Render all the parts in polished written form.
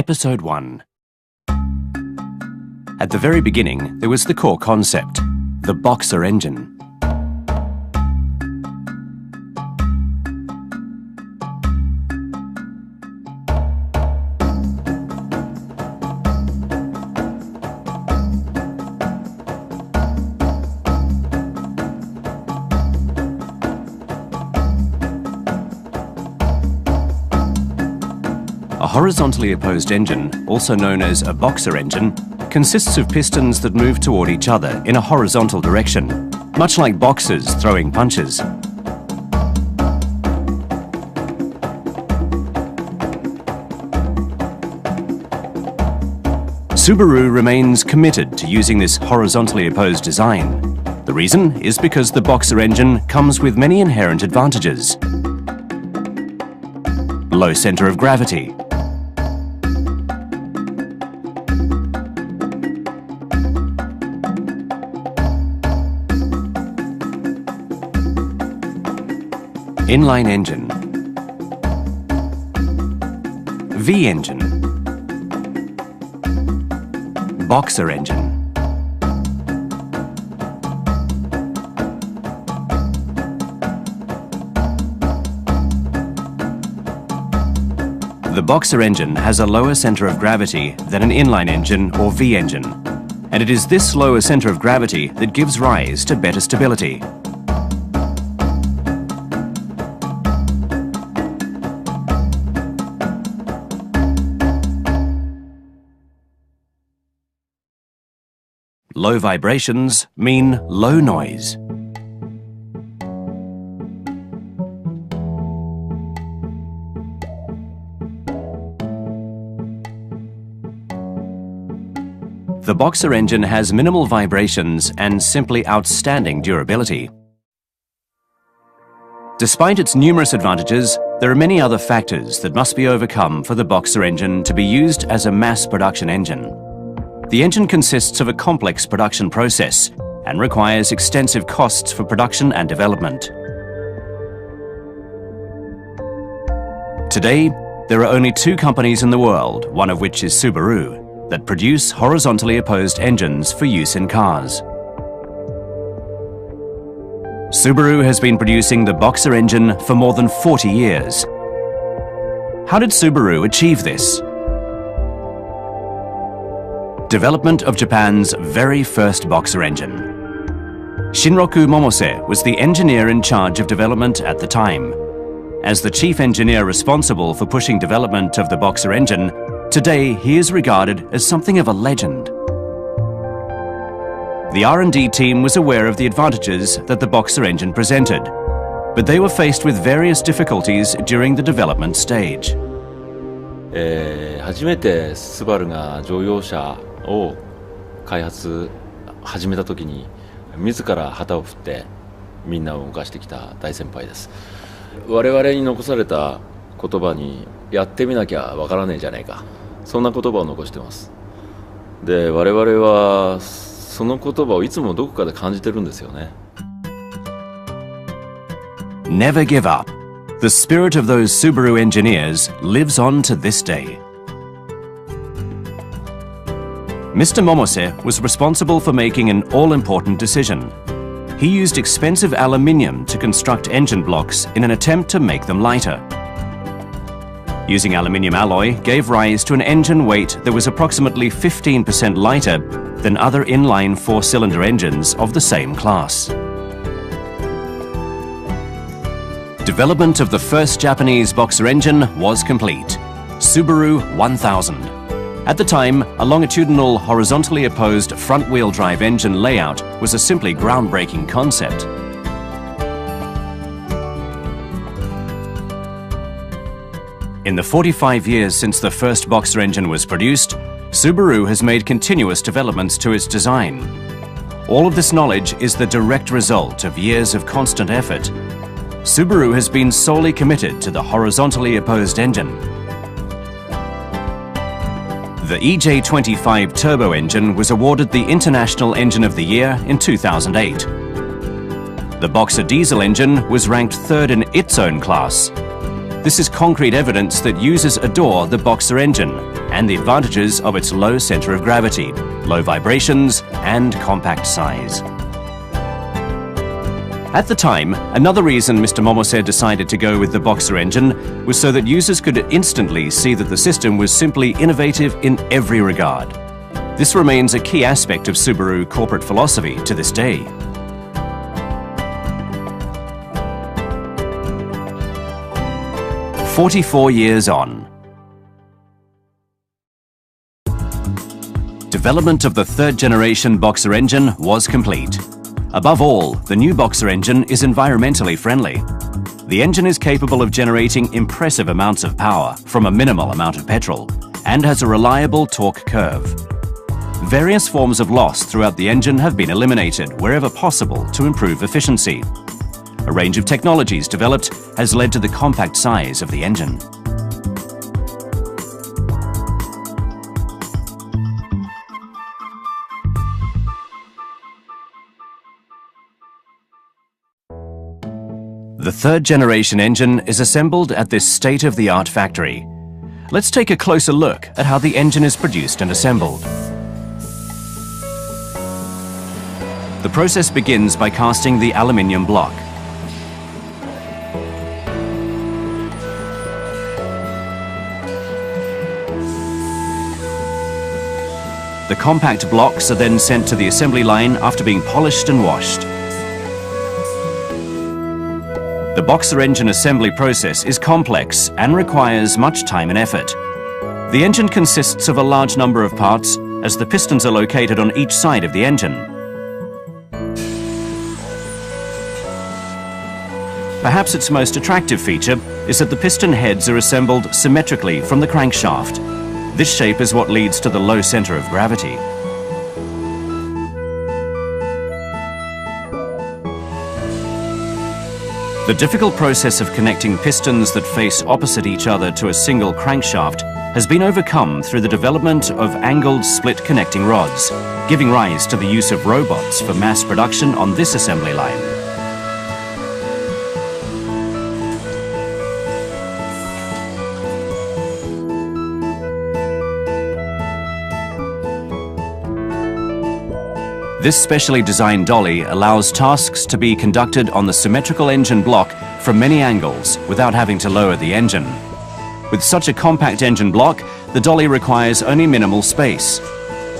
Episode 1. At the very beginning, there was the core concept, the Boxer engine. A horizontally opposed engine, also known as a boxer engine, consists of pistons that move toward each other in a horizontal direction, much like boxers throwing punches. Subaru remains committed to using this horizontally opposed design. The reason is because the boxer engine comes with many inherent advantages. Low center of gravity, inline engine, V engine, boxer engine. The boxer engine has a lower center of gravity than an inline engine or V engine, and it is this lower center of gravity that gives rise to better stability. Low vibrations mean low noise. The boxer engine has minimal vibrations and simply outstanding durability. Despite its numerous advantages, there are many other factors that must be overcome for the boxer engine to be used as a mass production engine. The engine consists of a complex production process and requires extensive costs for production and development. Today, there are only two companies in the world, one of which is Subaru, that produce horizontally opposed engines for use in cars. Subaru has been producing the boxer engine for more than 40 years. How did Subaru achieve this? Development of Japan's very first boxer engine. Shinroku Momose was the engineer in charge of development at the time. As the chief engineer responsible for pushing development of the boxer engine, today he is regarded as something of a legend. The R&D team was aware of the advantages that the boxer engine presented, but they were faced with various difficulties during the development stage. 初めてスバルが乗用車を開発始めた時に自ら旗を振ってみんなを動かしてきた大先輩です。我々に残された言葉にやってみなきゃわからねえじゃねえか、そんな言葉を残してます。で、我々はその言葉をいつもどこかで感じてるんですよね。Never give up. The spirit of those Subaru engineers lives on to this day. Mr. Momose was responsible for making an all-important decision. He used expensive aluminium to construct engine blocks in an attempt to make them lighter. Using aluminium alloy gave rise to an engine weight that was approximately 15% lighter than other inline four-cylinder engines of the same class. Development of the first Japanese boxer engine was complete, Subaru 1000. At the time, a longitudinal, horizontally opposed front-wheel drive engine layout was a simply groundbreaking concept. In the 45 years since the first boxer engine was produced, Subaru has made continuous developments to its design. All of this knowledge is the direct result of years of constant effort. Subaru has been solely committed to the horizontally opposed engine. The EJ25 turbo engine was awarded the International Engine of the Year in 2008. The Boxer diesel engine was ranked third in its own class. This is concrete evidence that users adore the Boxer engine and the advantages of its low centre of gravity, low vibrations and compact size. At the time, another reason Mr. Momose decided to go with the Boxer engine was so that users could instantly see that the system was simply innovative in every regard. This remains a key aspect of Subaru corporate philosophy to this day. "44 years on. Development of the third-generation Boxer engine was complete. Above all, the new Boxer engine is environmentally friendly. The engine is capable of generating impressive amounts of power from a minimal amount of petrol and has a reliable torque curve. Various forms of loss throughout the engine have been eliminated wherever possible to improve efficiency. A range of technologies developed has led to the compact size of the engine. The third-generation engine is assembled at this state-of-the-art factory. Let's take a closer look at how the engine is produced and assembled. The process begins by casting the aluminium block. The compact blocks are then sent to the assembly line after being polished and washed. The Boxer engine assembly process is complex and requires much time and effort. The engine consists of a large number of parts, as the pistons are located on each side of the engine. Perhaps its most attractive feature is that the piston heads are assembled symmetrically from the crankshaft. This shape is what leads to the low center of gravity. The difficult process of connecting pistons that face opposite each other to a single crankshaft has been overcome through the development of angled split connecting rods, giving rise to the use of robots for mass production on this assembly line. This specially designed dolly allows tasks to be conducted on the symmetrical engine block from many angles without having to lower the engine. With such a compact engine block, the dolly requires only minimal space.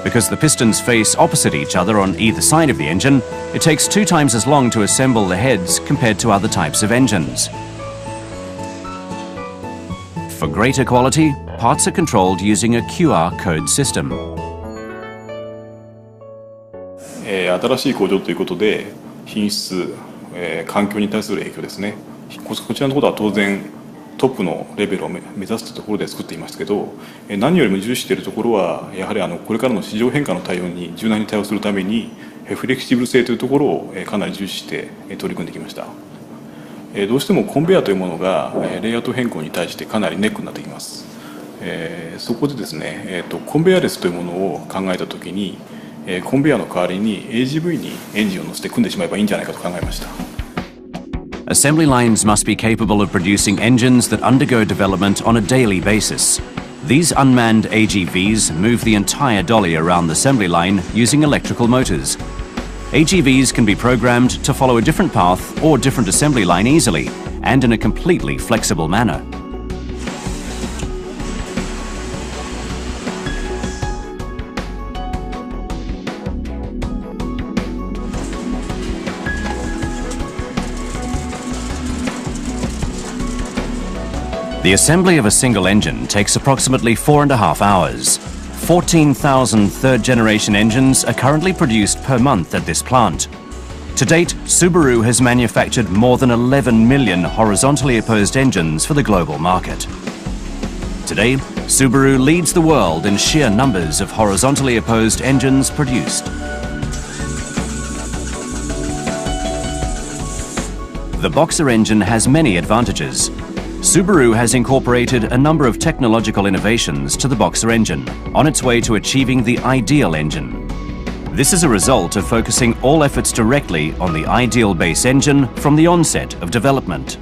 Because the pistons face opposite each other on either side of the engine, it takes 2 times as long to assemble the heads compared to other types of engines. For greater quality, parts are controlled using a QR code system. 新しい工場ということで品質、環境に対する影響ですね。こちらのところは当然トップのレベルを目指すというところで作っていますけど、何よりも重視しているところはやはりこれからの市場変化の対応に柔軟に対応するためにフレキシブル性というところをかなり重視して取り組んできました。どうしてもコンベヤーというものがレイアウト変更に対してかなりネックになってきます。そこでですね、コンベヤーレスというものを考えたときにコンベヤーの代わりに AGV にエンジンを乗せて組んでしまえばいいんじゃないかと考えました。Assembly lines must be capable of producing engines that undergo development on a daily basis. These unmanned AGVs move the entire dolly around the assembly line using electrical motors. AGVs can be programmed to follow a different path or different assembly line easily and in a completely flexible manner. The assembly of a single engine takes approximately 4.5 hours. 14,000 third-generation engines are currently produced per month at this plant. To date, Subaru has manufactured more than 11 million horizontally opposed engines for the global market. Today, Subaru leads the world in sheer numbers of horizontally opposed engines produced. The Boxer engine has many advantages. Subaru has incorporated a number of technological innovations to the Boxer engine on its way to achieving the ideal engine. This is a result of focusing all efforts directly on the ideal base engine from the onset of development.